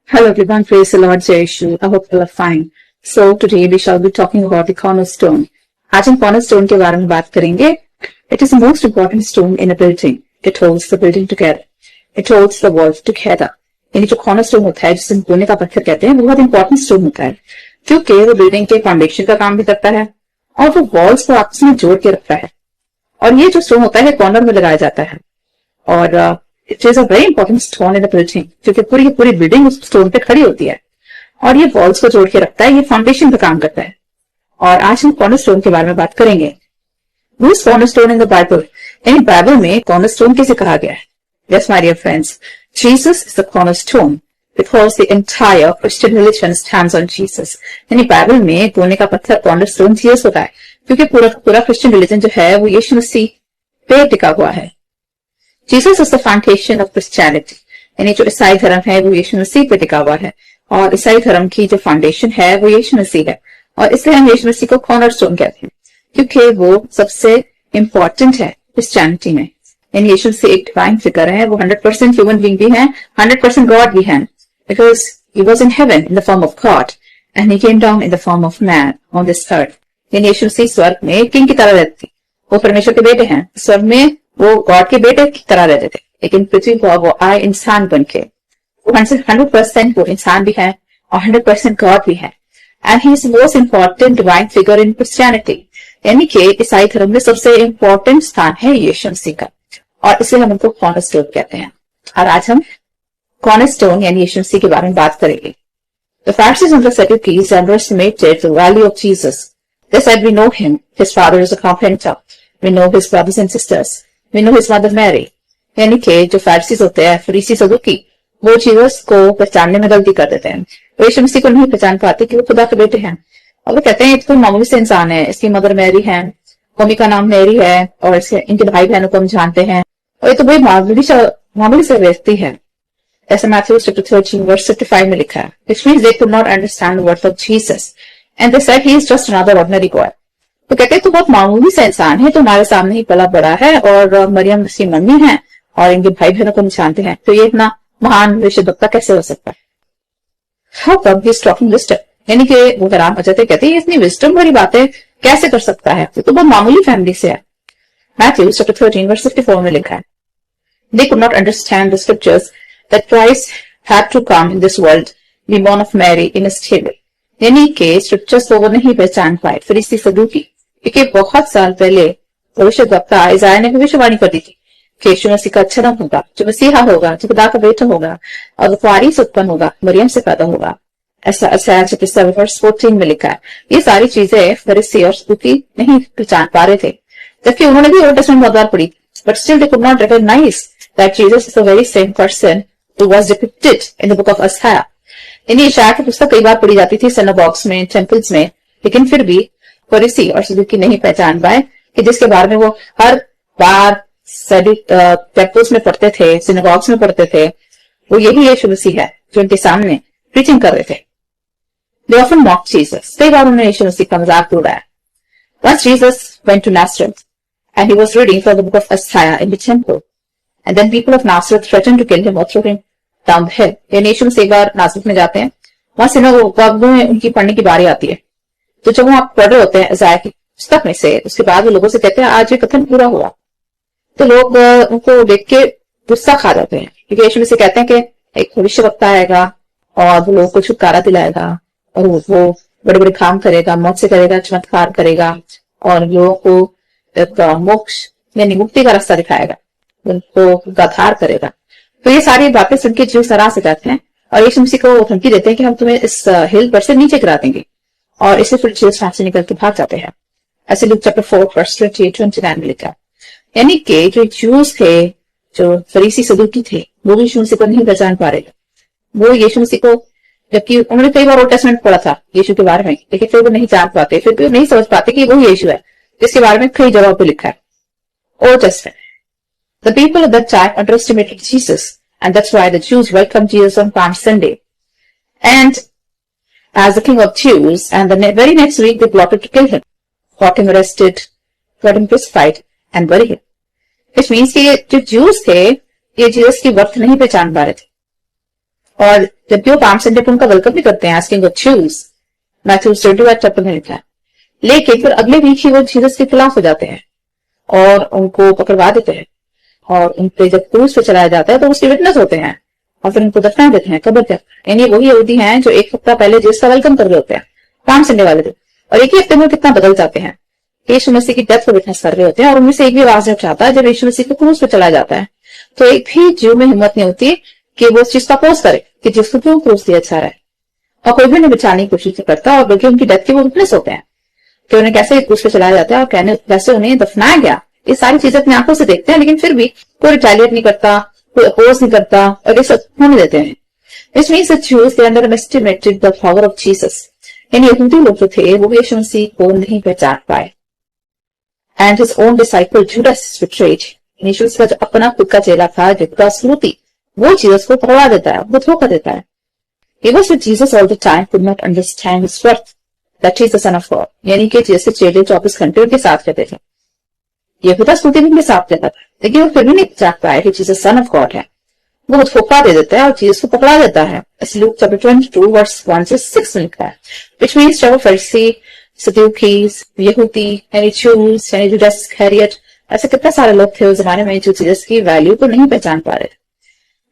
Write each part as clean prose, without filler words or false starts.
Hello everyone, praise the Lord Yeshu. I hope you are fine. So today we shall be talking about the cornerstone. आज हम cornerstone के बारे में बात करेंगे. It is the most important stone in a building. It holds the building together. It holds the walls together. यानी जो cornerstone होता है जिसे कोने का पत्थर कहते हैं वो बहुत important stone होता है क्योंकि वो बिल्डिंग के फाउंडेशन का काम भी करता है और वो वॉल्स को आपस में जोड़ के रखता है. और ये जो स्टोन होता है कॉर्नर में लगाया जाता है और it is a very important stone in the building क्योंकि पूरी बिल्डिंग उस स्टोन पे खड़ी होती है और ये वॉल्स को जोड़ के रखता है. ये फाउंडेशन का काम करता है. और आज हम कॉर्नर स्टोन के बारे में बात करेंगे. Who's cornerstone in the Bible? यानी बाइबल में कॉर्नरस्टोन किसे कहा गया है? Yes, my dear friends, Jesus is the cornerstone because the entire Christian religion stands on Jesus. यानी बाइबल में कोने का पत्थर कॉर्नरस्टोन जीसस होता है क्योंकि पूरा क्रिश्चियन रिलीजन जो है वो यीशु मसीह पे टिका हुआ है. Jesus is the foundation of Christianity. यानी जो ईसाई धर्म है वो यीशु मसीह पे टिका हुआ है और ईसाई धर्म की जो फाउंडेशन है वो यीशु मसीह है और इसलिए हम यीशु मसीह को कॉर्नरस्टोन कहते हैं क्योंकि वो सबसे इंपॉर्टेंट है क्रिश्चियनिटी में. यानी यीशु मसीह एक डिवाइन फिगर है. वो 100% ह्यूमन बीइंग भी है, 100% गॉड भी है because he was in heaven in the form of God and he came down in the form of man on this earth. यानी यीशु मसीह स्वर्ग में किंग की तरह रहते थे. वो परमेश्वर के बेटे हैं. स्वर्ग में वो गॉड के बेटे की तरह रहते थे लेकिन पृथ्वी पर वो आए इंसान बन के. 100% वो इंसान भी है और 100% गॉड भी है and he is most important divine figure in Christianity. यानी कि ईसाई धर्म में सबसे इंपॉर्टेंट स्थान है यीशु मसीह का और इसलिए हम उनको कॉर्नरस्टोन कहते हैं. और आज हम कॉर्नरस्टोन यानी यीशु मसीह के बारे में बात करेंगे. The Pharisees and the Sadducees underestimated the value of Jesus. They said, "We know him. His father is a carpenter. We know his brothers and sisters. We know his mother Mary." यानी कि जो Pharisees होते हैं, फरीसी सदुकी, वो Jesus को पहचानने में गलती कर देते हैं. वो यीशु मसीह को नहीं पहचान पाते कि वो खुदा के बेटे हैं और वो कहते हैं ये तो मामूली से इंसान है. इसकी मदर मैरी है, मम्मी का नाम मैरी है और इनके भाई बहनों को हम जानते हैं और ये तो वही मामूली से व्यक्ति है. ऐसा मैथ्यू चैप्टर 13 वर्स 55 में लिखा है. Which means they could not understand the worth of Jesus and they said he is just another ordinary boy. तो कहते हैं तो बहुत मामूली सा इंसान है, तो हमारे सामने ही पला बड़ा है और मरियम उसकी मम्मी है और इनके भाई बहनों को जानते हैं, तो ये इतना महान विश्ववक्ता कैसे हो सकता है? How come he is talking wisdom? यानी कि वो हैरान हो जाते, कहते हैं इतनी विजडम भरी बातें कैसे कर सकता है, तो बहुत मामूली फैमिली से है. मैथ्यू चैप्टर 13 वर्स 54 में लिखा है. They could not understand the scriptures that Christ had to come in this world, be born of Mary in a stable. यानी कि स्क्रिप्चर्स को वो नहीं पहचान पाए फरीसी सदूकी क्योंकि बहुत साल पहले भविष्यवक्ता इसाया ने भविष्यवाणी कर दी थी कि यीशु मसीह का जन्म होगा, जो मसीहा होगा, जो खुदा का बेटा होगा और वो कुंवारी से उत्पन्न होगा, मरियम से पैदा होगा. ऐसा इसाया चैप्टर 7 वर्स 14 में लिखा है. ये सारी चीजें फरीसी और सदूकी नहीं पहचान पा रहे थे जबकि उन्होंने भी ओल्ड टेस्टामेंट बहुत बार पढ़ी, but still they could not recognise that Jesus is the very same person who was depicted in the book of Isaiah. यानी इशाया की पुस्तक कई बार पढ़ी जाती थी सिनेगॉग्स में, टेम्पल्स में, लेकिन फिर भी फरीसी और सदूकी नहीं पहचान पाए कि जिसके बारे में वो हर बार टेम्पल्स में पढ़ते थे, सिनेगॉग्स में पढ़ते थे, वो यही यीशु मसीह है जो उनके सामने प्रीचिंग कर रहे थे. They often mocked Jesus. कई बार उन्होंने यीशु मसीह का मजाक उड़ाया. Once Jesus went to Nazareth and he was reading from the book of Isaiah in the temple. And then people of Nazareth threatened to kill him or throw him down the hill. यानी यीशु मसीह एक बार नासरत में जाते हैं, वहां synagogue में उनकी पढ़ने की बारी आती है. तो जब वहां पढ़ रहे होते हैं इसाया की पुस्तक में से, उसके बाद वो लोगों से कहते हैं आज ये कथन पूरा हुआ. तो लोग उनको देख के गुस्सा खा जाते हैं क्योंकि यीशु मसीह कहते हैं कि एक भविष्यवक्ता आएगा और वो लोगों को छुटकारा दिलाएगा और वो बड़े बड़े काम करेगा, मौत से करेगा, चमत्कार करेगा और लोगों को मोक्ष यानी मुक्ति का रास्ता दिखाएगा, उनको गाधार करेगा. तो ये सारी बातें सुन के जीव सराह से जाते हैं और यीशु मसीह को धमकी देते हैं कि हम तुम्हें इस हिल पर से नीचे गिरा देंगे और इसे फिर जीव से निकल के भाग जाते हैं. ऐसे लूक चैप्टर 4 वर्स 28-29 में लिखा. यानी कि जो जूस थे, जो फरीसी सदूकी थे, वो भी यीशु मसीह को नहीं पहचान पा रहे. वो यीशु मसीह को, जबकि उन्होंने कई बार ओल्ड टेस्टामेंट पढ़ा था यीशु के बारे में, लेकिन फिर वो नहीं जान पाते, फिर भी नहीं समझ पाते कि वो यीशु है जिसके बारे में कई जगहों पर लिखा है old testament. The people at that time underestimated Jesus, and that's why the Jews welcomed Jesus on Palm Sunday. And as the king of Jews, and the very next week they plotted to kill him, got him arrested, got him crucified, and buried him. Which means कि जो Jews थे, ये Jesus की worth नहीं पहचान पा रहे थे और जब भी वो पाम संडे पर उनका वेलकम भी करते हैं, आस्किंग चूज, मैथ्यू 25 चैप्टर में लिखा है। लेकिन फिर अगले वीक ही वो जीसस के खिलाफ हो जाते हैं और उनको पकड़वा देते हैं, और उनपे जब क्रूज पे चलाया जाता है तो उसके विटनेस होते हैं और फिर उनको दफना देते हैं कब्र तक। यानी वही यहूदी हैं जो एक हफ्ता पहले जीसस का वेलकम कर रहे होते हैं पाम संडे वाले दिन, और एक ही हफ्ते में कितना बदल जाते हैं। यीशु मसीह की डेथ को विटनेस कर रहे होते हैं और उनमें से एक भी आवाज नहीं उठाता जब यीशु मसीह को क्रूज पे चलाया जाता है। तो एक भी जीव में हिम्मत नहीं होती कि वो उस चीज का अपोज करे कि जिसको क्यों क्रूज दिया जा रहा है, और कोई भी उन्हें बचाने की कोशिश नहीं करता। और बल्कि उनकी डेथ के वो विटनेस होते हैं कि उन्हें कैसे क्रूज पे चलाया जाता है और कैसे उन्हें दफनाया गया। ये सारी चीजें अपनी आंखों से देखते हैं, लेकिन फिर भी कोई रिटेलिएट नहीं करता, कोई अपोज नहीं करता और ये सब होने देते हैं। Which means the Jews they underestimated the power of Jesus. यानी यहूदी लोग जो थे वो यीशु मसीह को नहीं पहचान पाए। And his own disciple Judas betrayed. यीशु मसीह का जो अपना खुद का चेला था जिसका स्मृति वो जीसस को पकड़ा देता है, वो धोखा देता है। He was with Jesus all the time, could not understand his worth that he is the son of God. यानी कि जैसे चेले 24 घंटे उनके साथ रहते थे, यहूदा स्मृति भी उनके साथ रहता था, लेकिन वो फिर भी नहीं पहचान पाया कि जीसस सन ऑफ गॉड है। वो धोखा दे देता है और जीसस को पकड़ा देता है। लूक चैप्टर 22 वर्स 1 से 6 में लिखा है। Which means जब फरीसी, सदूकीज, यहूदी, यानी जूस, यानी जुडास इस्करियोट, ऐसे कितने सारे लोग थे उस जमाने में जो जीसस की वैल्यू को नहीं पहचान पा रहे थे,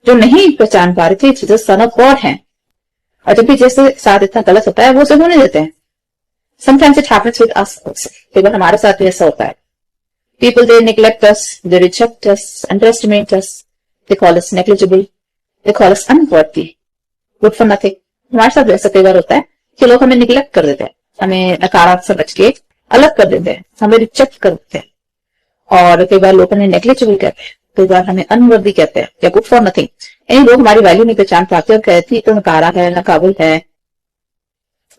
जो नहीं पहचान पा रहे थे जीसस सन ऑफ गॉड है। और जब भी जैसे साथ इतना गलत होता है वो उसे होने देते हैं। Sometimes it happens with us also. कई बार हमारे साथ भी ऐसा होता है। People they neglect us, they reject us, underestimate us, they call us negligible, they call us unworthy, good for nothing. हमारे साथ ऐसा कई बार होता है कि लोग हमें निगलेक्ट कर देते हैं, हमें नकारात्मक समझ के अलग कर देते हैं, हमें रिजेक्ट कर देते हैं, और कई बार लोग हमें नेग्लिजिबल कहते हैं, कई बार हमें अनवर्दी कहते हैं या गुड फॉर नथिंग। यानी लोग हमारी वैल्यू नहीं पहचान पाते और कहते तो नकारा है, नाकाबिल है,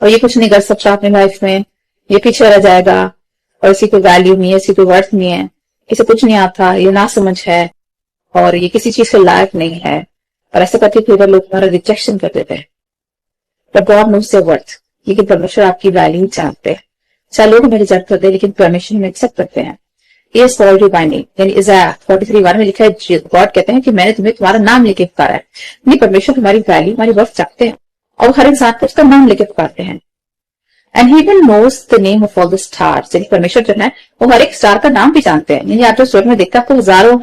और ये कुछ नहीं कर सकता अपनी लाइफ में, ये पीछे रह जाएगा, और इसी कोई वैल्यू नहीं है, इसी कोई वर्थ नहीं है, इसे कुछ नहीं आता, ये ना समझ है, और ये किसी चीज के लायक नहीं है। और ऐसे करके फिर लोग हमारा रिजेक्शन कर देते हैं। But God knows your worth, लेकिन परमेश्वर आपकी वैल्यू जानते हैं। चाहे लोग हमें रिजेक्ट कर दे लेकिन परमेश्वर में एक्सेप्ट करते हैं। ये सॉल्व बाइंडिंग, यानी इज़ाया 43:1 में लिखा है, गॉड कहते हैं कि मैंने तुम्हें तुम्हारा नाम लेके पुकारा है। नहीं, परमेश्वर हमारी वैल्यू, हमारी वर्थ जानते हैं और हर इंसान को उसका नाम लेके पुकारते हैं। And he even knows the name of all the stars, यानी परमेश्वर जो है वो हर एक स्टार का नाम भी जानते हैं। यानी आप जो स्वर्ग में देखते हैं आपको हजारों,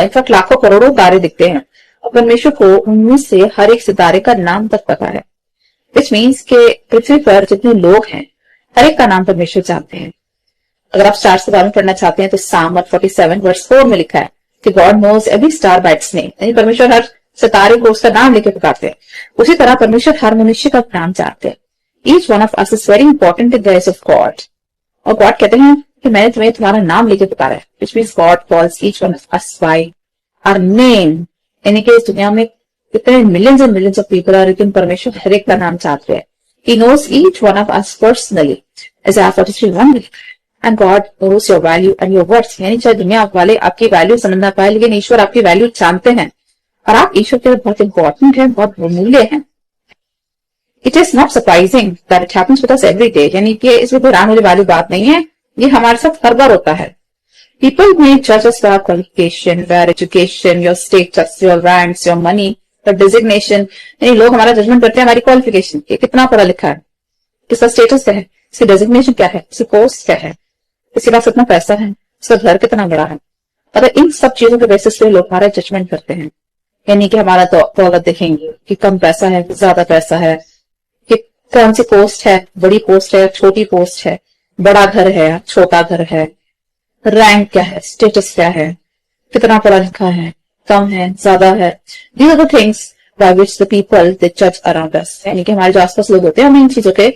इनफैक्ट लाखों करोड़ों तारे दिखते हैं, और परमेश्वर को उनमें से हर एक सितारे का नाम तक पता है। विच मीन्स के पृथ्वी पर जितने लोग हैं हर एक का नाम परमेश्वर जानते हैं। अगर आप स्टार्स के बारे में पढ़ना चाहते हैं तो साम 47 वर्स 4 में लिखा है कि God knows every star by its name, यानी परमेश्वर हर सितारे को उसका नाम लेके पुकारते हैं। उसी तरह परमेश्वर हर मनुष्य का नाम जानते हैं। Each one of us is very important in the eyes of God, और गॉड कहते हैं कि मैंने तुम्हें तुम्हारा नाम लेके पुकारा है। Which means God calls each one of us by our name, यानी कि इस दुनिया में कितने millions and millions of people are, लेकिन परमेश्वर हर एक का नाम जानते हैं। He knows each one of us personally, Isaiah 43:1 में लिखा है। And God knows your value and your worth, यानी चाहे दुनिया वाले आपकी वैल्यू समझ ना पाए, लेकिन ईश्वर आपकी वैल्यू जानते हैं और आप ईश्वर के लिए बहुत इंपॉर्टेंट है, बहुत बहुमूल्य है। It is not surprising that it happens with us every day, यानी कि इसमें हैरान होने वाली बात नहीं है, ये हमारे साथ हर बार होता है। People may judge us by our qualification, by our education, your status, your ranks, your money, your designation, यानी लोग हमारा जजमेंट करते हैं हमारी क्वालिफिकेशन, ये कितना पढ़ा लिखा है, किसका स्टेटस क्या है, इसकी डेजिग्नेशन क्या है, इसकी पोस्ट क्या है, इसके पास कितना पैसा है, इसका घर कितना बड़ा है। अगर इन सब चीजों के बेसिस पे लोग हमारा जजमेंट करते हैं, यानी कि हमारा दौलत देखेंगे कि कम पैसा है, ज्यादा पैसा है, कि कौन सी पोस्ट है, बड़ी पोस्ट है, छोटी पोस्ट है, बड़ा घर है, छोटा घर है, रैंक क्या है, स्टेटस क्या है, कितना पढ़ा लिखा है, कम है, ज्यादा है। These are the things by which the people they judge around us, यानी कि हमारे जो आसपास लोग होते हैं हम इन चीजों के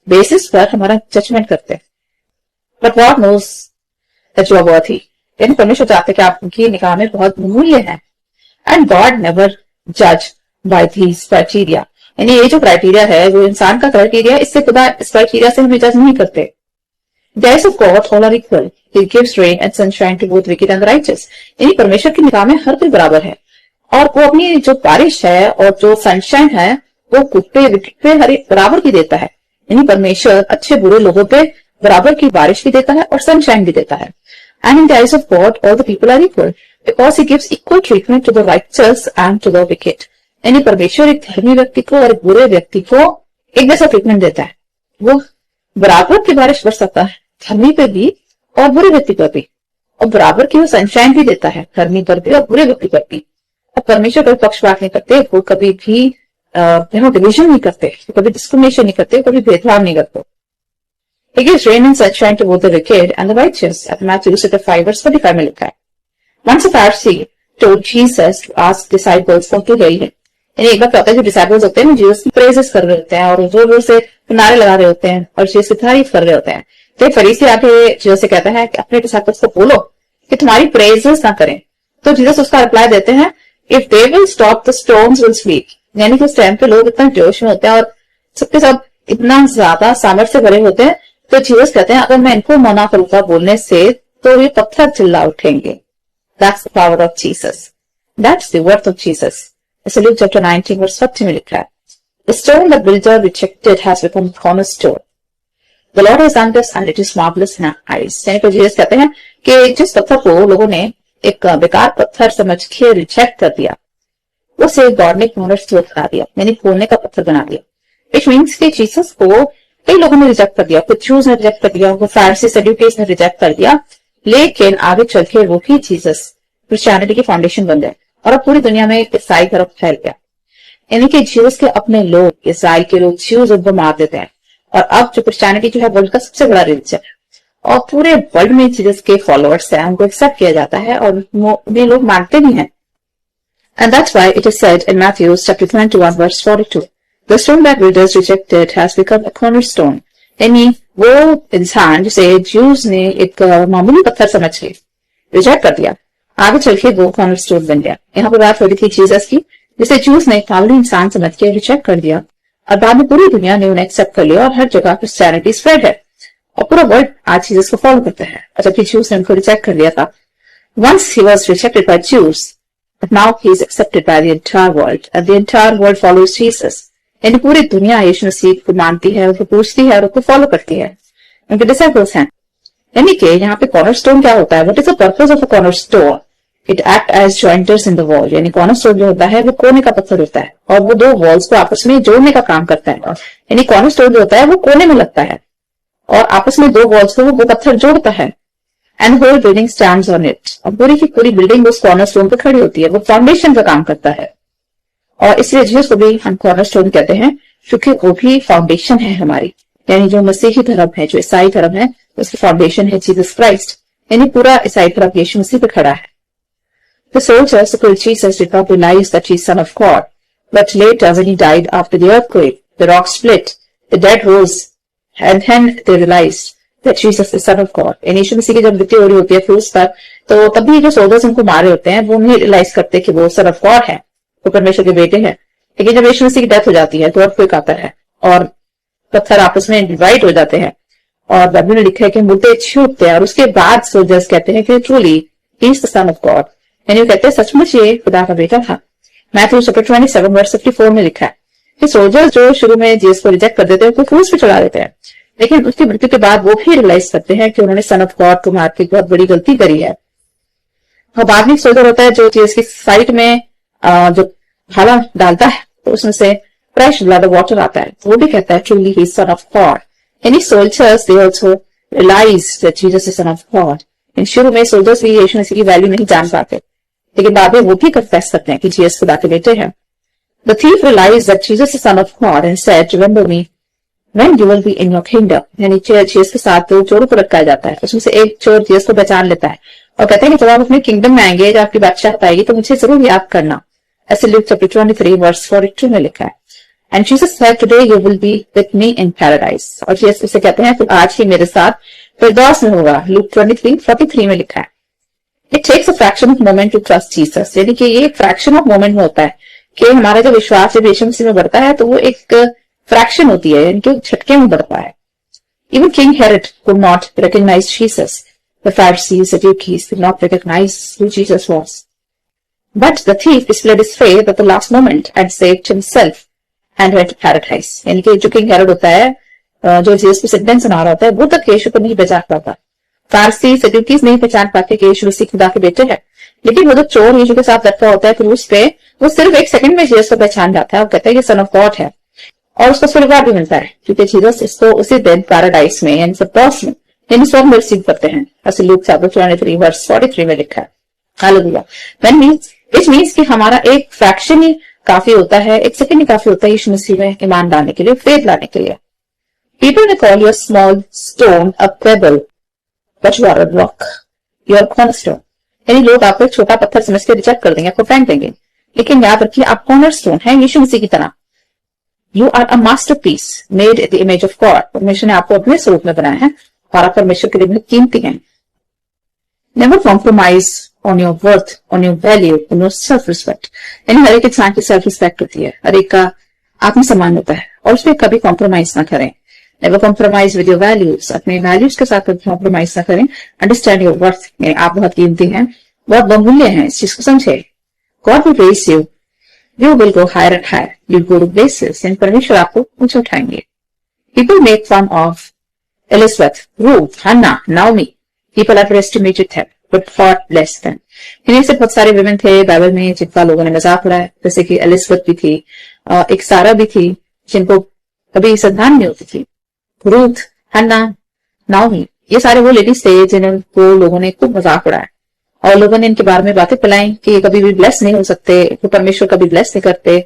बेसिस पर हमारा जजमेंट करते हैं। But God knows that you are worthy, यानी परमेश्वर चाहते हैं कि आप उनकी निगाह में बहुत मूल्य है। And God never judge by these criteria, यानी ये जो क्राइटेरिया है वो इंसान का क्राइटेरिया, इससे खुदा इस क्राइटेरिया से हमें जज नहीं करते। The eyes of God all are equal. He gives rain and sunshine to both wicked and the righteous. यानी परमेश्वर की निगाह में हर कोई बराबर है, और वो अपनी जो बारिश है और जो सनशाइन है वो गुड पे विकेट पे हर एक बराबर की देता है। यानी परमेश्वर अच्छे बुरे लोगों पे बराबर की बारिश भी देता है और सनशाइन भी देता है। And in the eyes of God all the people are equal because he gives equal treatment to the righteous and to the wicked. यानी परमेश्वर एक धर्मी व्यक्ति को और एक बुरे व्यक्ति को एक जैसा ट्रीटमेंट देता है। वो बराबर की बारिश बरसाता है, धर्मी पे भी और बुरे व्यक्ति पर भी, और बराबर की वो सनशाइन भी देता है, धर्मी पर भी और बुरे व्यक्ति पर भी। अब परमेश्वर कोई पक्षपात नहीं करते, वो कभी भी डिविजन नहीं करते, कभी डिस्क्रिमिनेशन नहीं करते, कभी भेदभाव नहीं करते। He gives rain and sunshine to both the wicked and the righteous. At Matthew chapter 5 verse 45 में लिखा है। Once a Pharisee told Jesus to ask disciples for to heal him. यानी एक बार क्या होता है, जो डिसाइपल्स होते हैं ना, जीसस की प्रेजेस कर रहे होते हैं और जोर जोर से नारे लगा रहे होते हैं और जीसस की तारीफ कर रहे होते हैं। तो एक फरीसी आके जीसस से कहता है कि अपने डिसाइपल्स को बोलो कि तुम्हारी प्रेजेस ना करें। तो जीसस उसका रिप्लाई देते हैं, if they will stop the stones will speak. यानी कि उस टाइम पे लोग इतना जोश में होते हैं और सबके सब इतना ज्यादा सामर्थ्य भरे होते हैं, तो जीसस कहते हैं अगर मैं इनको मना करूंगा बोलने से तो ये पत्थर चिल्ला उठेंगे। That's the power of Jesus. That's the worth of Jesus. ऐसे लूक चैप्टर 19 वर्स 40 में लिखा है, The stone that builder rejected has become the cornerstone. The Lord has done this and it is marvelous in our eyes. यानी कि Jesus कहते हैं कि जिस पत्थर को लोगों ने एक बेकार पत्थर समझ के रिजेक्ट कर दिया, उसे गॉड ने कॉर्नरस्टोन बना दिया, यानी खोलने का पत्थर बना दिया। Which means कि जीसस को कई लोगों ने रिजेक्ट कर दिया, कुछ जूस ने रिजेक्ट कर दिया, वो फारसी सदूकीज ने रिजेक्ट कर दिया, लेकिन आगे चल के वो ही जीसस क्रिश्चियनिटी की फाउंडेशन बन गए और अब पूरी दुनिया में ईसाई धर्म फैल गया। यानी कि जीसस के अपने लोग, इसराइल के लोग, ज्यूज उनको मार देते हैं और अब जो क्रिश्चियनिटी जो है वर्ल्ड का सबसे बड़ा रिलीजन है और पूरे वर्ल्ड में जीसस के फॉलोअर्स हैं, उनको एक्सेप्ट किया जाता है और उन्हें लोग मानते भी हैं। And that's why it is said in Matthew chapter 21 verse 42, The stone that builders rejected has become a cornerstone. यानी वो इंसान जिसे ज्यूज ने एक मामूली पत्थर समझ के रिजेक्ट कर दिया, आगे चल के वो कॉर्नरस्टोन बन गया। यहाँ पर बात हो रही थी जीसस की, जिसे ज्यूज ने एक मामूली इंसान समझ के रिजेक्ट कर दिया और बाद में पूरी दुनिया ने उन्हें एक्सेप्ट कर लिया और हर जगह क्रिश्चियनिटी स्प्रेड है और पूरा वर्ल्ड आज जीसस को फॉलो करता है। और जबकि ज्यूज ने उनको रिजेक्ट कर दिया था, once he was rejected by Jews, but now he is accepted by the entire world and the entire world follows Jesus. यानी पूरी दुनिया यीशु मसीह को मानती है, उसको पूछती है और उसको फॉलो करती है, उनके डिसाइपल्स हैं। यानी कि यहाँ पे कॉर्नरस्टोन क्या होता है, what is the purpose of a cornerstone? It act as jointers in the wall. यानी कॉर्नरस्टोन जो होता है वो कोने का पत्थर होता है और वो दो वॉल्स को आपस में जोड़ने का काम करता है। यानी कॉर्नरस्टोन जो होता है वो कोने में लगता है और आपस में दो वॉल्स को वो पत्थर जोड़ता है। And whole building stands on it. और पूरी की पूरी बिल्डिंग उस कॉर्नरस्टोन पर खड़ी होती है, वो फाउंडेशन का काम करता है। और इसलिए जीसस को भी हम कॉर्नरस्टोन कहते हैं क्योंकि वो भी फाउंडेशन है हमारी। यानी जो मसीही धर्म है, जो ईसाई धर्म है, उसकी फाउंडेशन है जीसस क्राइस्ट। यानी पूरा ईसाई धर्म यीशु मसीह पे खड़ा है। The soldiers who killed Jesus did not realize that he is Son of God, but later when he died after the earthquake, the rock split, the dead rose, and then they realized that Jesus is Son of God. यानी यीशु मसीह की जब मृत्यु हो रही होती है क्रूस पर, तो तभी जो सोल्जर्स उनको मारे होते हैं वो नहीं रियलाइज करते कि वो सन ऑफ गॉड है, वो परमेश्वर के बेटे हैं। लेकिन जब यीशु मसीह की डेथ हो जाती है तो अर्थक्वेक आता है और पत्थर आपस में डिवाइड हो जाते हैं और बाइबल में लिखा है कि मुर्दे छूटते हैं और उसके बाद सोल्जर्स कहते हैं कि truly he is the sun of God. यानी वो कहते हैं सचमुच ये खुदा का बेटा था। मैथ्यू चैप्टर 27 वर्स 54 में लिखा है कि सोल्जर्स जो शुरू में जीसस को रिजेक्ट कर देते हैं तो क्रूस पे चढ़ा देते हैं, लेकिन उसकी मृत्यु के बाद वो भी रियलाइज करते हैं कि उन्होंने सन ऑफ गॉड को मार के बहुत बड़ी गलती करी है। और बाद में सोल्जर होता है जो जीसस की साइड में जो भाला डालता है तो उसमें से फ्रेश ब्लड वाटर आता है, तो वो भी कहता है truly he is son of God. यानी soldiers they also realise that Jesus is son of God. इन शुरू में सोल्जर्स भी यीशु मसीह की वैल्यू नहीं जान पाते, लेकिन बाद में वो भी कन्फेस करते हैं कि जीसस खुदा के बेटे हैं। The thief realise that Jesus is son of God and said remember me when you will be in your kingdom. यानी जीसस के साथ दो चोरों को लटकाया जाता है, उसमें से एक चोर जीसस को पहचान लेता है और कहते हैं कि जब आप अपने किंगडम में आएंगे, जब आपकी बादशाहत आएगी तो मुझे जरूर याद करना। ऐसे लूक चैप्टर 23 वर्स 42 में लिखा है, and Jesus said today you will be with me in paradise. और जीसस उसे कहते हैं फिर आज ही मेरे साथ फिरदौस में होगा। लूक 23:43 में लिखा है, it takes a fraction of moment to trust Jesus. यानी कि ये फ्रैक्शन ऑफ मोमेंट में होता है कि हमारा जो विश्वास जब यीशु मसीह में बढ़ता है तो वो एक फ्रैक्शन होती है, यानी कि झटके में बढ़ता है। Even King Herod could not recognise Jesus. The Pharisees, Sadducees did not recognize who Jesus was. But the thief displayed his faith at the last moment and saved himself and went to paradise. यानी कि जो king Herod होता है, जो Jesus को sentence सुना रहा होता है, वो तक यीशु को नहीं पहचान पाता। फारसी सदूकीज नहीं पहचान पाते कि यीशु मसीह खुदा के बेटे हैं, लेकिन वो जो चोर यीशु के साथ लटका होता है क्रूस पे, वो सिर्फ एक सेकंड में जीसस को पहचान जाता है और कहता है ये सन ऑफ गॉड है, और उसको स्वर्गवाद भी मिलता है क्योंकि जीसस इसको उसी दिन पैराडाइज में यानी स्वर्ग में यानी स्वर्ग में रिसीव करते हैं। ऐसे लूक चैप्टर 23 वर्स 43 में लिखा है। हालेलुया। व्हिच मींस कि हमारा एक फ्रैक्शन ही काफी होता है, एक सेकंड ही काफी होता है यीशु मसीह में ईमान लाने के लिए, फेथ लाने के लिए। People may call you a small stone, a pebble, but you are a rock. You are a cornerstone. यानी लोग आपको एक छोटा पत्थर समझ के रिजेक्ट कर देंगे, आपको फेंक देंगे, लेकिन याद रखिए आप कॉर्नरस्टोन है यीशु मसीह की तरह। You are a masterpiece made in the image of God. परमेश्वर ने आपको अपने स्वरूप में बनाया है और आप परमेश्वर के लिए बहुत कीमती हैं। Never compromise on your worth, on your value, on your self-respect. यानी हर एक इंसान की सेल्फ रिस्पेक्ट होती है, हर एक का आत्मसम्मान होता है और उस पर कभी कॉम्प्रोमाइज ना करें। Never compromise with your values. अपने वैल्यूज के साथ कभी कॉम्प्रोमाइज ना करें। Understand your worth. यानी आप बहुत कीमती हैं, बहुत बहुमूल्य हैं, इस चीज को समझे। God will raise you. You will go higher and higher. You'll go to places. यानी परमेश्वर आपको ऊंचे उठाएंगे। People make fun of Elizabeth, Ruth, Hannah, Naomi. People underestimated them, but God blessed them. इन्हीं से बहुत सारे विमेन थे बाइबल में जिनका लोगों ने मजाक उड़ाया, जैसे कि एलिजाबेथ भी थी, एक सारा भी थी जिनको कभी संतान नहीं होती थी, रूथ, हन्ना, नाओमी, ये सारे वो लेडीज थे जिनको लोगों ने खूब मजाक उड़ाया और लोगों ने इनके बारे में बातें फैलाई कि ये कभी भी ब्लेस नहीं हो सकते, वो परमेश्वर कभी ब्लेस नहीं करते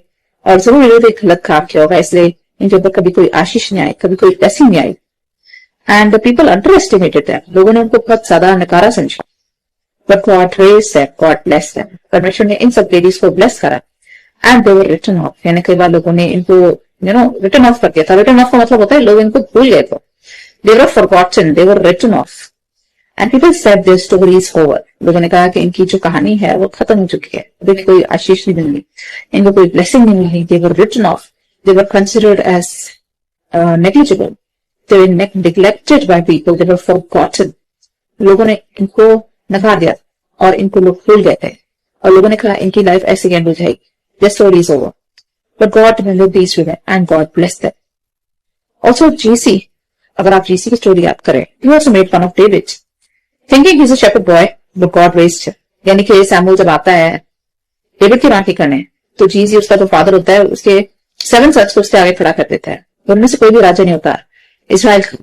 और जरूर इन्होंने एक गलत काम किया होगा, इसलिए इनके ऊपर कभी कोई आशीष नहीं आई, कभी कोई ब्लेसिंग नहीं आई। And the people underestimated them, लोगों ने उनको बहुत ज्यादा नकारा समझा। But God raised them, God blessed them, परमेश्वर ने इन सब लेडीज को ब्लेस करा। And they were written off, यानी कई बार लोगों ने इनको रिटर्न ऑफ कर दिया था। रिटर्न ऑफ का मतलब होता है लोग इनको भूल गए थे। They were forgotten, they were written off. And people said their story is over. लोगों ने कहा कि इनकी जो कहानी है वो खत्म हो चुकी है, अभी कोई आशीष नहीं मिली, इनको कोई ब्लेसिंग नहीं मिली। They were written off. They were considered as negligible. They were neglected by people. They were forgotten. लोगों ने इनको नकार दिया और इनको लोग भूल गए थे और लोगों ने कहा इनकी लाइफ ऐसे एंड हो जाएगी, their story is over. But God remembered these women and God blessed them. Also, GC, अगर आप GC की स्टोरी याद करें, he also made fun of David, thinking he's a shepherd boy, but God raised him. यानी कि Samuel जब आता है डेविड की राखी करने, तो GC उसका जो फादर होता है उसके 7 सन्स को उसके आगे खड़ा कर देता है, उनमें से कोई भी राजा नहीं होता इजराइल का,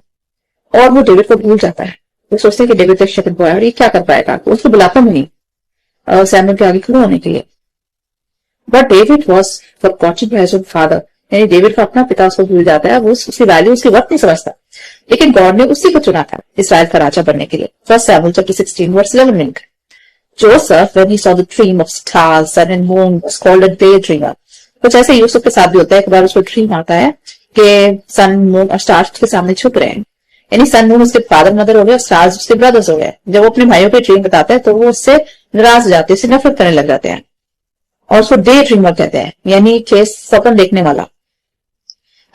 और वो डेविड को भूल जाता है। वो सोचते हैं कि डेविड तो शेpherd boy है और ये क्या कर पाएगा, उसको बुलाता भी नहीं सैमुअल के आगे खड़ा होने के लिए। But David was forgotten by his own father. यानी डेविड का अपना पिता उसको भूल जाता है, वो उसकी वैल्यू उसकी वक्त नहीं समझता, लेकिन गॉड ने उसी को चुना था इस्राएल का राजा बनने के लिए। फर्स्ट सैमुअल चैप्टर 16 वर्स 11 में लिखा, Joseph, when he saw the dream of stars, sun and moon, was called a daydreamer. कुछ ऐसे यूसुफ के साथ भी होता है, एक बार उसको ड्रीम आता है कि सन मून और स्टार्स उसके सामने छुप रहे हैं, यानी सन मून उसके फादर मदर हो गए और स्टार्स उसके ब्रदर्स हो गए। जब वो अपने भाइयों को ड्रीम बताता है तो वो उससे नाराज हो जाते हैं, उससे नफरत करने लग जाते हैं और उसको डे ड्रीमर कहते हैं, यानी कि सपन देखने वाला।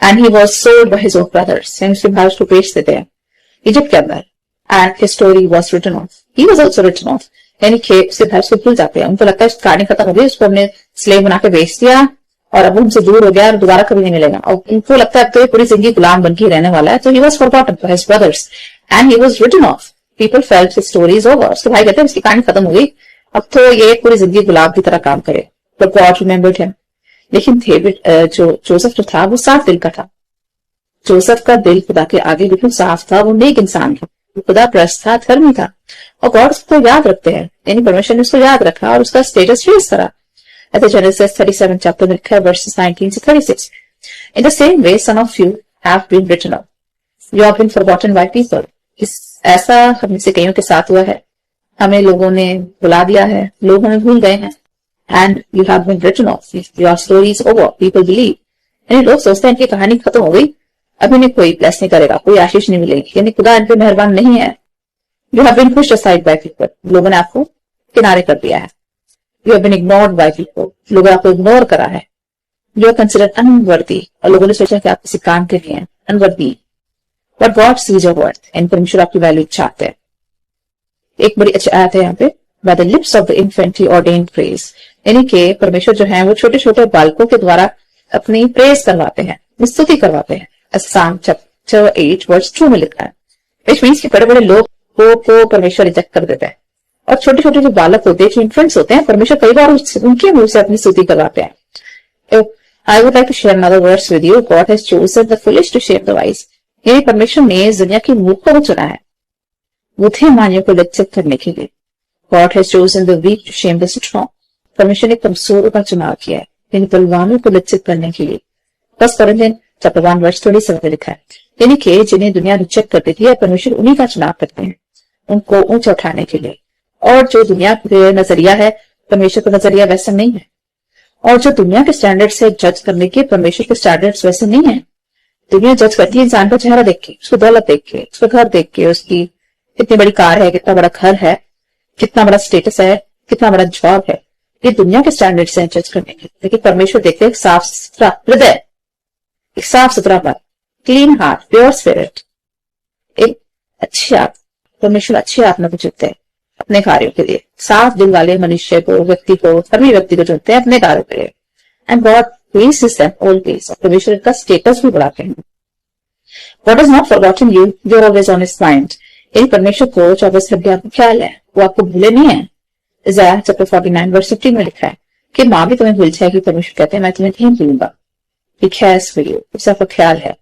And he was sold by his own brothers, यानी उसके भाई उसको बेच देते हैं इजिप्ट के अंदर। And his story was written off, he was also written off, यानी कि उसके भाई उसको भूल जाते हैं, उनको लगता है कहानी खत्म हो गई, उसको हमने स्लेव बना के बेच दिया और अब उनसे दूर हो गया और दोबारा कभी नहीं मिलेगा, और उनको लगता है तो ये पूरी जिंदगी गुलाम बन के रहने वाला है। तो he was forgotten by his brothers and he was written off. People felt his story is over, उसके भाई कहते हैं इसकी कहानी खत्म हो गई, अब तो ये पूरी जिंदगी गुलाम की तरह काम करे। But God remembered him. लेकिन जोसेफ जो था वो साफ दिल का था, जोसेफ का दिल खुदा के आगे बिल्कुल साफ था, वो नेक इंसान था, वो खुदा प्रस्त था, धर्मी था, और गॉड उसको याद रखते हैं, यानी परमेश्वर ने उसको याद रखा और उसका स्टेटस रेज करा। ऐसे जेनेसिस 37 चैप्टर में लिखा है वर्सेस 19 से 36, In the same way some of you have been written off. You have been forgotten by people. ऐसा हम से कईयों के साथ हुआ है, हमें लोगों ने बुला दिया है, लोग हमें भूल गए हैं। And you have been written off. Your story is over. People believe. यानी लोग सोचते हैं इनकी कहानी खत्म हो गई, अब इन्हें कोई ब्लेस नहीं करेगा, कोई आशीष नहीं मिलेगी, यानी खुदा इन पे मेहरबान नहीं है। You have been pushed aside by people. लोगों ने आपको किनारे कर दिया है। You have been ignored by people. लोगों ने आपको इग्नोर करा है। You are considered unworthy. और लोगों ने सोचा कि आप किसी काम के लिए हैं, unworthy. But God sees your worth. यानी परमेश्वर आपकी वैल्यू चाहते हैं। एक बड़ी अच्छी आयत है यहाँ पे, by the lips of the infant he ordained praise. यानी कि परमेश्वर जो है वो छोटे छोटे बालकों के द्वारा अपनी प्रेज करवाते हैं, स्तुति करवाते हैं। Psalm chapter 8 verse 2 में लिखा है, which means कि बड़े बड़े लोग को परमेश्वर रिजेक्ट कर देते हैं और छोटे छोटे जो बालक होते हैं, जो इन्फेंट्स होते हैं, परमेश्वर कई बार उनके मुंह से अपनी स्तुति करवाते हैं। I would like to share another words with you. God has chosen the foolish to shame the wise. यानी परमेश्वर ने इस दुनिया की मूर्खों को चुना है बुद्धिमानियों को लज्जित करने के लिए। God has chosen the weak to shame the strong. परमेश्वर ने कमजोरों का चुनाव किया है, यानी बलवानों को लज्जित करने के लिए। बस Corinthians chapter 1 verse 27 में लिखा है, यानी कि जिन्हें दुनिया रिजेक्ट करती थी, परमेश्वर उन्हीं का चुनाव करते हैं उनको ऊंचा उठाने के लिए। और जो दुनिया का नजरिया है, परमेश्वर का नजरिया वैसा नहीं है। और जो दुनिया के स्टैंडर्ड से जज करने के, परमेश्वर के स्टैंडर्ड्स वैसे नहीं है। दुनिया जज करती है इंसान का चेहरा देख के, उसको दौलत देख के, उसका घर देख के, उसकी कितनी बड़ी कार है, कितना बड़ा घर है, कितना बड़ा स्टेटस है, कितना बड़ा जॉब है। ये दुनिया के स्टैंडर्ड से जज करने के, लेकिन परमेश्वर देखते हैं साफ सुथरा हृदय, एक साफ सुथरा मन, क्लीन हार्ट, प्योर स्पिरिट, एक अच्छी आत्मा। परमेश्वर अच्छी आत्मा को चुनते हैं अपने कार्यों के लिए। साफ दिल वाले मनुष्य को, व्यक्ति को, सभी व्यक्ति को चुनते हैं अपने कार्यों के लिए। And God praises them always. परमेश्वर का स्टेटस भी बढ़ाते हैं। God has not forgotten you, you are always on his mind. यही परमेश्वर को 24 घंटे आपका ख्याल है, वो आपको भूले नहीं है। इज़ाया चैप्टर 49 वर्स 15 में लिखा है कि मां भी तुम्हें भूल जाएगी, परमेश्वर कहते हैं मैं तुम्हें नहीं भूलूंगा। He cares for you. उसका आपका ख्याल है।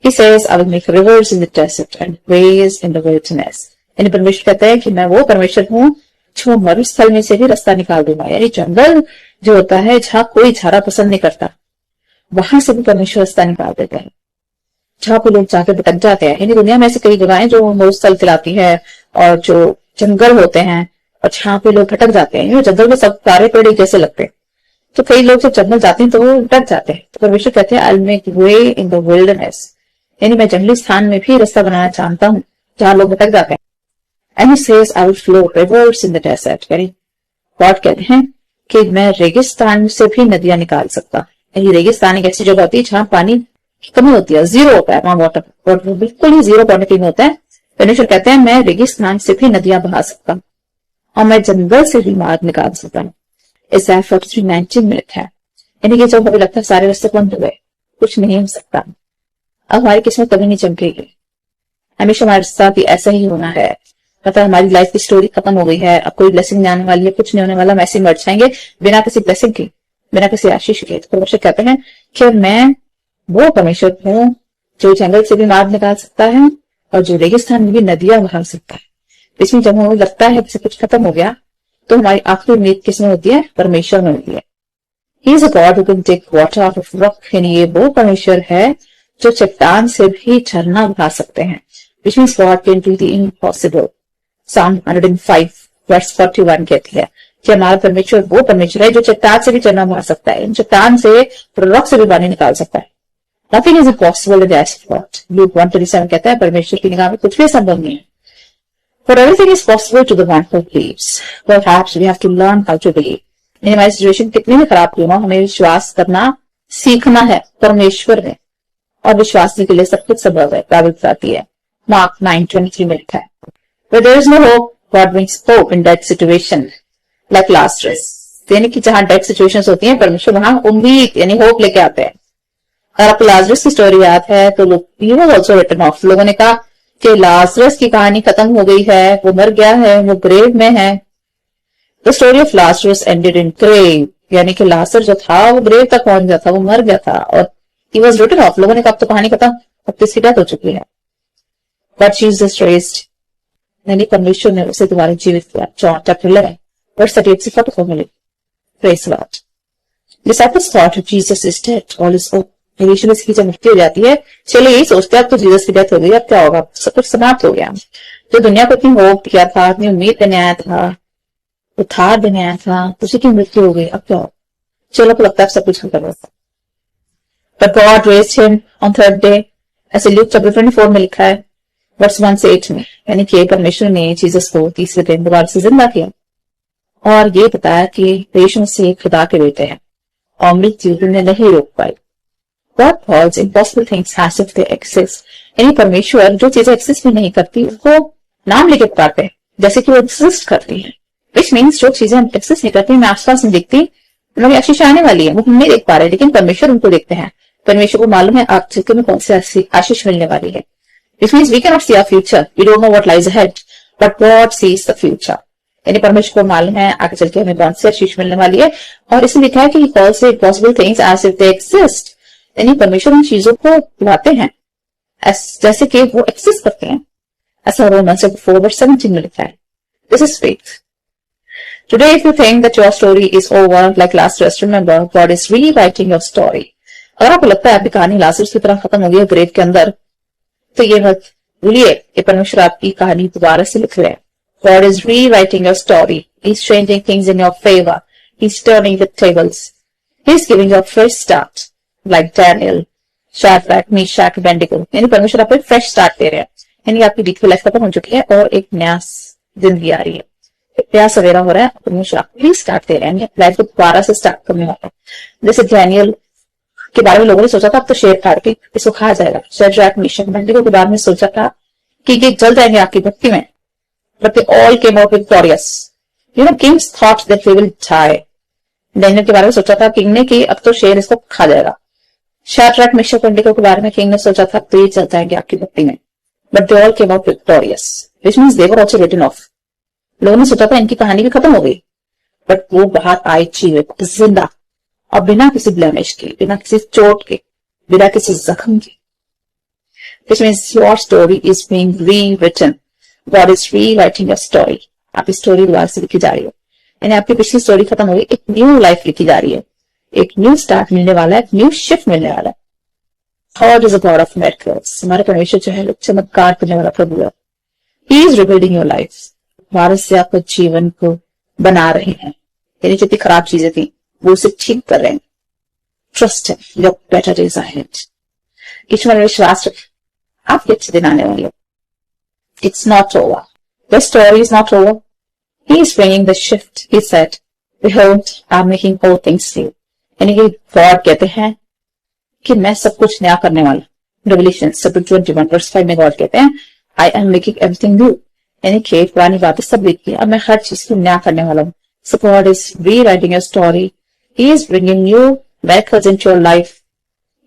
He says, I will make rivers in the desert and ways in the wilderness. यानी परमेश्वर कहता है कि मैं वो परमेश्वर हूँ जो मरुस्थल में से भी रास्ता निकाल दूंगा। यानी जंगल जो होता है जहाँ कोई झाड़ा पसंद नहीं करता, वहां से भी परमेश्वर रास्ता निकाल देता है। जहाँ पे लोग जाकर भटक जाते हैं, यानी दुनिया में ऐसी कई जगहें जो मरुस्थल कहलाती है और जो जंगल होते हैं और जहाँ पे लोग भटक जाते हैं। जंगल में सब सारे पेड़ जैसे लगते हैं, तो कई लोग जब जंगल जाते हैं तो वो भटक जाते हैं। तो परमेश्वर कहते हैं I'll make way in the wilderness, यानी मैं जंगली स्थान में भी रास्ता बनाना चाहता हूँ जहाँ लोग भटक जाते हैं। And he says I will flow rivers in the desert, यानी गॉड कहते हैं कि मैं रेगिस्तान से भी नदियां निकाल सकता। यानी रेगिस्तान एक ऐसी जगह होती है जहाँ पानी की कमी होती है, जीरो होता है, वहां वाटर बिल्कुल ही जीरो क्वांटिटी में होता है। परमेश्वर कहते हैं मैं रेगिस्तान से भी नदियां बहा सकता हूँ और मैं जंगल से भी मार्ग निकाल सकता हूँ। Isaiah 43:19 में लिखा है, यानी कि जब हमें लगता है सारे रास्ते बंद हो गए, कुछ नहीं हो सकता, अब हमारी किस्मत कभी नहीं चमकेगी, हमेशा हमारा रास्ता भी ऐसा ही होना है, मतलब हमारी लाइफ की स्टोरी खत्म हो गई है, अब कोई ब्लेसिंग नहीं आने वाली है, कुछ नहीं होने वाला, हम ऐसे मर जाएंगे बिना किसी ब्लेसिंग की, बिना किसी आशीष के। तो परमेश्वर कहते हैं कि मैं वो परमेश्वर हूँ जो जंगल से भी मार्ग निकाल सकता है और जो रेगिस्तान में भी नदियां बहा सकता है। इसमें जब हमें लगता है कि कुछ खत्म हो गया, तो हमारी आखिरी उम्मीद किसमें होती है? परमेश्वर में होती है। He is a God who can take water out of rock, यानी ये वो परमेश्वर है जो चट्टान से भी झरना बहा सकते हैं, which means God can do the impossible. Psalm 105 verse 41 कहती है कि हमारा परमेश्वर वो परमेश्वर है जो चट्टान से भी झरना बहा सकता है, चट्टान से, रॉक से भी पानी निकाल सकता है। Nothing is impossible in the eyes of God. Luke 1:37 कहता है परमेश्वर की निगाह में कुछ भी संभव नहीं है। But everything is possible to the one who believes. Perhaps we have to learn how to believe. हमारी सिचुएशन कितनी भी खराब क्यों ना, हमें विश्वास करना सीखना है परमेश्वर में, और विश्वास के लिए सब कुछ संभव है। बाइबल बताती है, मार्क 9:23 में लिखा है, Where there is no hope, God brings hope in that situation, like Lazarus. यानी कि जहां डेड सिचुएशंस होती हैं, परमेश्वर वहां उम्मीद यानी होप लेके आते हैं। अगर आपको लाजरस की स्टोरी याद है तो लोगों ने कहा कि लाजरस की कहानी खत्म हो गई है, वो मर गया है, वो ग्रेव में है। The story of Lazarus ended in grave, यानी कि लाजर जो था वो ग्रेव तक पहुंच गया था, वो मर गया था और ही वाज रिटन ऑफ। लोगों ने कहा अब तो कहानी खत्म, अब तो इसकी डेथ हो चुकी है। बट जीसस रेज्ड, यानी परमेश्वर ने उसे दोबारा जीवित किया। जॉन चैप्टर 11 वर्स 38-44 में लिखा, praise the Lord. Disciples thought Jesus is dead, all is over. यीशु मसीह की जब मृत्यु हो जाती है, चलो यही सोचते हैं अब तो जीसस की डेथ हो गई, अब क्या होगा, सब कुछ समाप्त हो गया। जो दुनिया को इतनी होप किया था, इतनी उम्मीद देने आया था, उद्धार देने आया था, उसी की मृत्यु हो गई, अब क्या होगा, चलो तो लगता है सब कुछ खत्म होगा। But God raised him on third day, ऐसे ल्यूक चैप्टर 24 में लिखा है वर्स 1 से 8 में, यानी कि परमेश्वर ने जीसस को तीसरे दिन दोबारा से जिंदा किया और ये बताया कि यीशु मसीह खुदा के बेटे हैं और मृत्यु उन्हें नहीं रोक पाई। God calls impossible things as if they exist, यानी परमेश्वर जो चीजें एक्सिस्ट भी नहीं करती उसको नाम लेके पुकारते हैं जैसे कि वो एक्सिस्ट करती है। विच मीन्स जो चीजें एक्सिस्ट नहीं करती, मैं आसपास नहीं दिखती, उनकी आशीष आने वाली है, वो हम नहीं देख पा रहे, लेकिन परमेश्वर उनको देखते हैं। परमेश्वर को मालूम है आप जिंदगी में कौन सी आशीष मिलने वाली है। Which means we cannot see our future, we don't know what lies ahead, but God sees the future. यानी परमेश्वर को मालूम है आगे चल के हमें कौन सी आशीष मिलने वाली है, और इसमें लिखा है कि calls it possible things as if they exist, यानी परमेश्वर उन चीजों को बुलाते हैं जैसे कि वो एक्सिस्ट करते हैं, ऐसा रोमन्स 4:17 में लिखा है. This is faith. Today, if you think that your story is over, like Lazarus, remember, God is rewriting your story. अगर आपको लगता है आपकी कहानी लाजरस की तरह खत्म हो गई है ग्रेव के अंदर, तो ये मत भूलिए कि परमेश्वर आपकी कहानी दोबारा से लिख रहे हैं. God is rewriting your story. He's changing things in your favor. He's turning the tables. He's giving you a fresh start, like Daniel, Shadrach, Meshach, Abednego. यानी परमेश्वर आपको एक फ्रेश स्टार्ट दे रहे हैं, यानी आपकी बीती लाइफ खत्म हो चुकी है और एक नया जिंदगी आ रही है, नया सवेरा हो रहा है. परमेश्वर आपको भी स्टार्ट दे रहे हैं, लाइफ को दोबारा से स्टार्ट करने वाला है. जैसे डैनियल के बारे में लोगों ने सोचा था अब तो शेर काट के इसको खा जाएगा. शैड्रैक, मेशक, अबेदnego के बारे में सोचा था कि ये जल जाएंगे आपकी भक्ति में, but they all came out victorious. You know, kings thought that they will die. Daniel के बारे में सोचा था किंग ने कि अब तो शेर इसको खा जाएगा. शैड्रैक, मेशक, अबेदnego के बारे में किंग ने सोचा था तो ये जल जाएंगे आपकी भक्ति में, but they all came out victorious, which means they were also written off. लोगों ने सोचा था इनकी कहानी भी खत्म हो गई, बट वो बाहर आए जीवित, जिंदा, और बिना किसी ब्लेमिश के, बिना किसी चोट के, बिना किसी जख्म के. Which means your story is being rewritten. God is rewriting your story. आपकी स्टोरी दोबारा से लिखी जा रही है, यानी आपकी पिछली स्टोरी खत्म हो गई, एक न्यू लाइफ लिखी जा रही है, एक न्यू स्टार्ट मिलने वाला है, एक न्यू शिफ्ट मिलने वाला है. God is a God of miracles. हमारे परमेश्वर जो है चमत्कार करने वाला प्रभु है. He is rebuilding your life. वारस से आपके जीवन को बना रहे हैं, यानी जितनी खराब चीजें थी वो उसे ठीक कर रहे हैं. Trust him, your better days ahead. ईश्वर में विश्वास रखें, आपके अच्छे दिन आने वाले. It's not over, the story is not over. He is bringing the shift. He said, behold, I am making all things new. यानी कि गॉड कहते हैं कि मैं सब कुछ नया करने वाला. रेवलेशन 21:5 में गॉड कहते हैं, आई एम मेकिंग एवरीथिंग न्यू, यानी कि पुरानी बातें सब लिखी, अब मैं हर चीज को नया करने वाला हूँ. So God is rewriting your story. He is bringing new miracles into your life.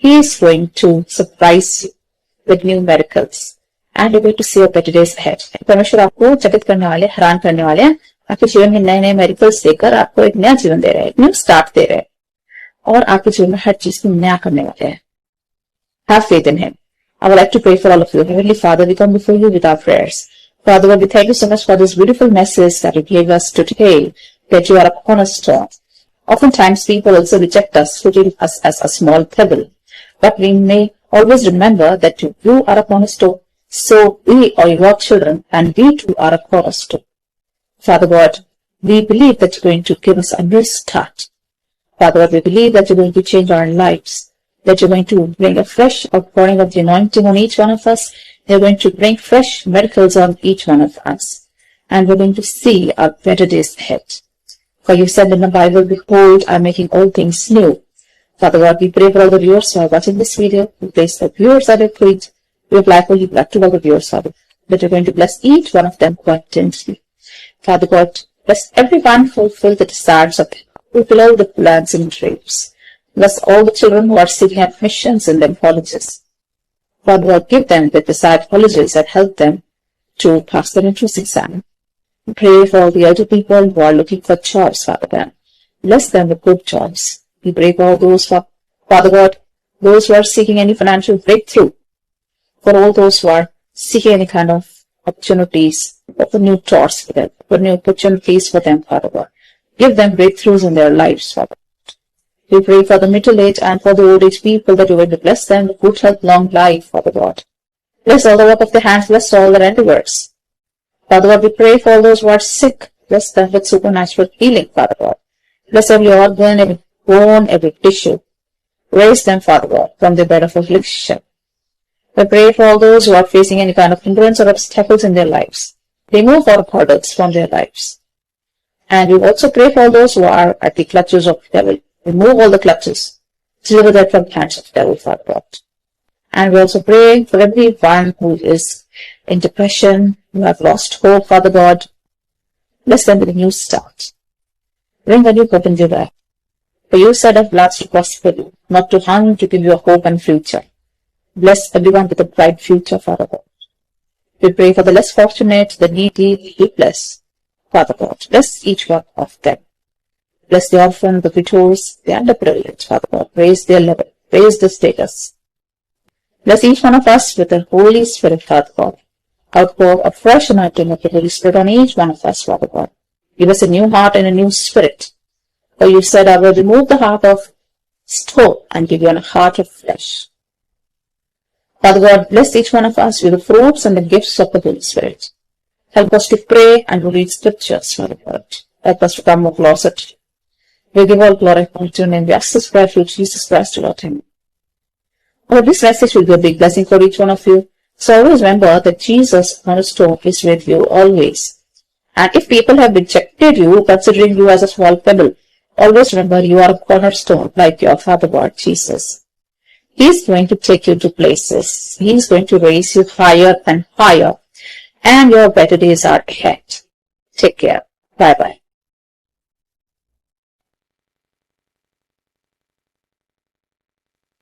He is going to surprise you with new miracles. And you're going to see a better days ahead. परमेश्वर आपको चकित करने वाले, हैरान करने वाले हैं, आपके जीवन में नए नए miracles देकर आपको एक नया जीवन दे रहे हैं, एक न्यू स्टार्ट दे रहे हैं, और आपके जीवन में हर चीज को नया करने वाले हैं. Have faith in him. I would like to pray for all of you. Heavenly Father, we come before you with our prayers. Father God, we thank you so much for this beautiful message that you gave us today, that you are a cornerstone. Oftentimes people also reject us, treating us as a small pebble. But we may always remember that you are a cornerstone, so we are your children, and we too are a cornerstone. Father God, we believe that you're going to give us a new start. Father God, we believe that you're going to change our lives, that you're going to bring a fresh outpouring of the anointing on each one of us. You're going to bring fresh miracles on each one of us, and we're going to see our better days ahead. For you said in the Bible, behold, I'm making all things new. Father God, we pray for all the viewers who are watching this video. We place the viewers at your feet. We apply for you back to all the viewers, Father, that you're going to bless each one of them abundantly. Father God, bless everyone, fulfill the desires of them, fulfill all the plans and dreams. Bless all the children who are seeking admissions in their colleges. Father God, give them the desired colleges and help them to pass their entrance exam. Pray for all the elder people who are looking for jobs, Father God. Bless them with good jobs. We pray for all those, Father God, those who are seeking any financial breakthrough, for all those who are seeking any kind of opportunities, for new doors for them, for new opportunities for them, Father God. Give them breakthroughs in their lives, Father. We pray for the middle-aged and for the old-age people that you will bless them with good health, long life, Father God. Bless all the work of their hands, bless all their endeavors. Father God, we pray for all those who are sick. Bless them with supernatural healing, Father God. Bless every organ, every bone, every tissue. Raise them, Father God, from their bed of affliction. We pray for all those who are facing any kind of hindrance or obstacles in their lives. Remove all hurdles from their lives. And we also pray for all those who are at the clutches of the devil. Remove all the clutches. Deliver them from the hands of the devil, Father God. And we also pray for everyone who is in depression, who have lost hope, Father God. Bless them with a new start. Bring a new hope in their life. For you said of blood to prosper you, not to harm, to give you a hope and future. Bless everyone with a bright future, Father God. We pray for the less fortunate, the needy, we bless. Father God, bless each one of them. Bless the orphan, the widows, the underprivileged, Father God. Raise their level, raise the status. Bless each one of us with the Holy Spirit, Father God. Outpour a fresh anointing of the Holy Spirit on each one of us, Father God. Give us a new heart and a new spirit. For you said, I will remove the heart of stone and give you a heart of flesh. Father God, bless each one of us with the fruits and the gifts of the Holy Spirit. Help us to pray and to read scriptures, Father God. Help us to come more closer to you. We give all glory to your name. We ask this prayer through Jesus Christ, Lord. Amen. Well, this message will be a big blessing for each one of you. So always remember that Jesus, cornerstone, is with you always. And if people have rejected you, considering you as a small pebble, always remember you are a cornerstone like your Father God, Jesus. He is going to take you to places. He is going to raise you higher and higher. And your better days are ahead. Take care. Bye-bye.